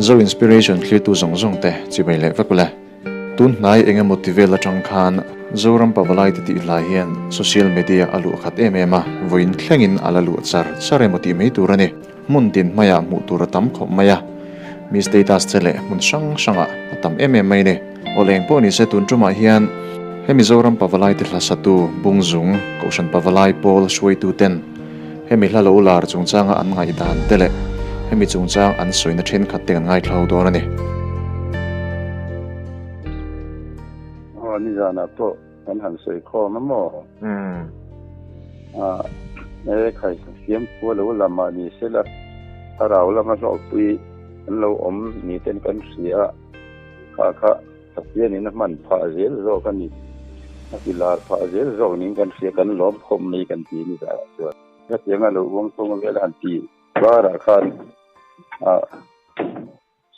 Zo inspiration clear tu zong zong te chibai le vakula tun nai enga motivate la tang khan zoram pawalai ti la hian social media alu khat emema voin thlengin alalu char sare moti mei turani mundin maya mu tur tam khom maya mi status chele mun sang sanga atam mai ne oleng poni se tun tuma hian hemi zoram pawalai ti la satu bungzung koshan pawalai pol shoi tu ten hemi hla lo lar chungchanga an ngai dan tele hemi chungchang an soina then khat te ngai thlau dor ani ni jana to an han soi kho ma mo khai siam pu lo lama ni sela arau lama lo pui an lo om ni ten kan sia kha tapia ni na man pha zel zo kan ni akilar pha zel zo ni kan sia kan lom khom ni kan ti ni da so ya tianga lo wong song ve lan ti bara khan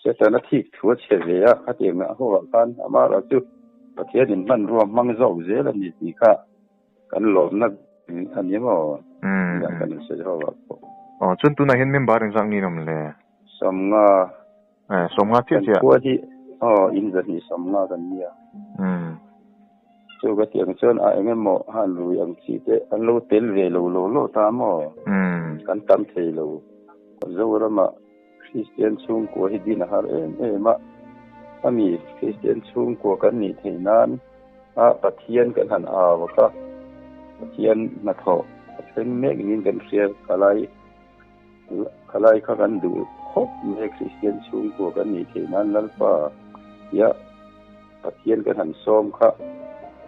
sẽ cho nó thịt thua chè về á, các tiền nữa hoa can, mà là chú, có thể đến ban rùa mang dầu dễ là gì cả, cái lốm nó anh nhớ mà, cái nó sẽ hoa. Chân tu này hiện mình bảo rằng sang ni nằm lệ. Sắm ngà thiệt chứ. Qua thì, in ra thì sắm ngà cái gì à. Chú cái tiền chân anh mà han lùi anh chỉ thế, anh lô tên về lô ta mà, cái tâm thế lô, rồi đó mà. Christian chung của hi din har mà ami Christian chung của kan ni theinan pathian kan han ka pathian na tho pen me ngin kan share kalai kha kan du khop me Christian chung của kan ni theinan lalpa ya pathian kan han som kha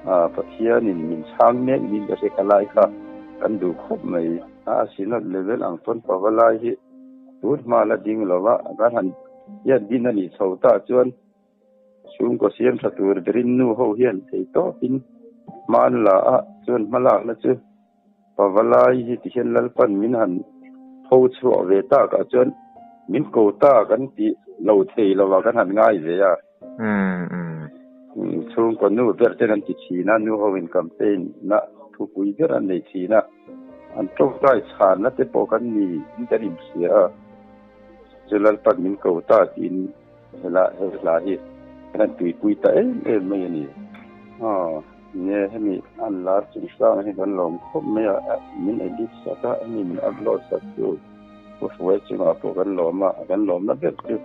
pathian in chang me ngin ka se kalai kha kan du khop mai sinat level ang ton pawalai hi tut ma la ding lova kan han ya din ani chhota chuan chung ko siam thatur drin nu ho hian thei to in man la a chuan malak la chu pawalai hi ti hian lalpan min han ho chu ve ta ka chuan min ko ta kan ti lo thei lova kan han ngai ve ya chung ko nu ver ten an ti china nu ho in campaign na thu pui ver an nei china an to kai chan na te po kan ni interim sia jelal pat min ko ta tin la hi kan tui pui ta mai ni ne hemi an lar chung sang hi ban lom khop me min edit sa ta min upload sa tu ko foi chinga po kan lom na bet tu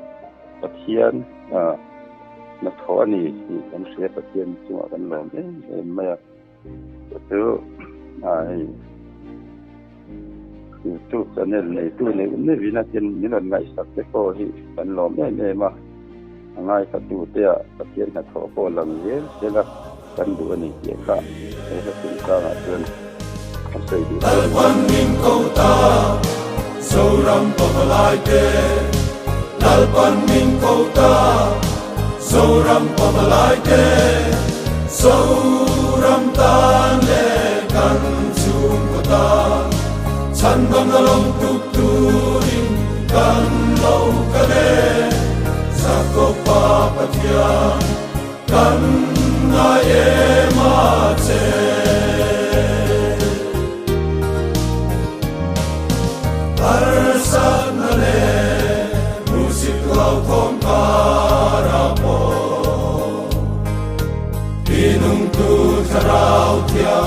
pathian na tho ni kan se pathian chinga kan lom mai tu ai tu channel này tu này vì nó trên những lần ngày sắp tới cô thì phần lòm này mà ngay cả tu tia tập tiền là thọ cô làm gì sẽ là phần đủ này kia cả thế là chúng ta là chuyện không xây được. Lalpan min câu ta, sâu ram bờ lai tê. Lalpan min câu ta, sâu ram bờ lai tê. Sâu ram tan lệ căn chung của ta. Chan bang along tuk turin kan lau kale sako pa pathian kan na ma che arsan le music lau thong parapo inung tu tharau thia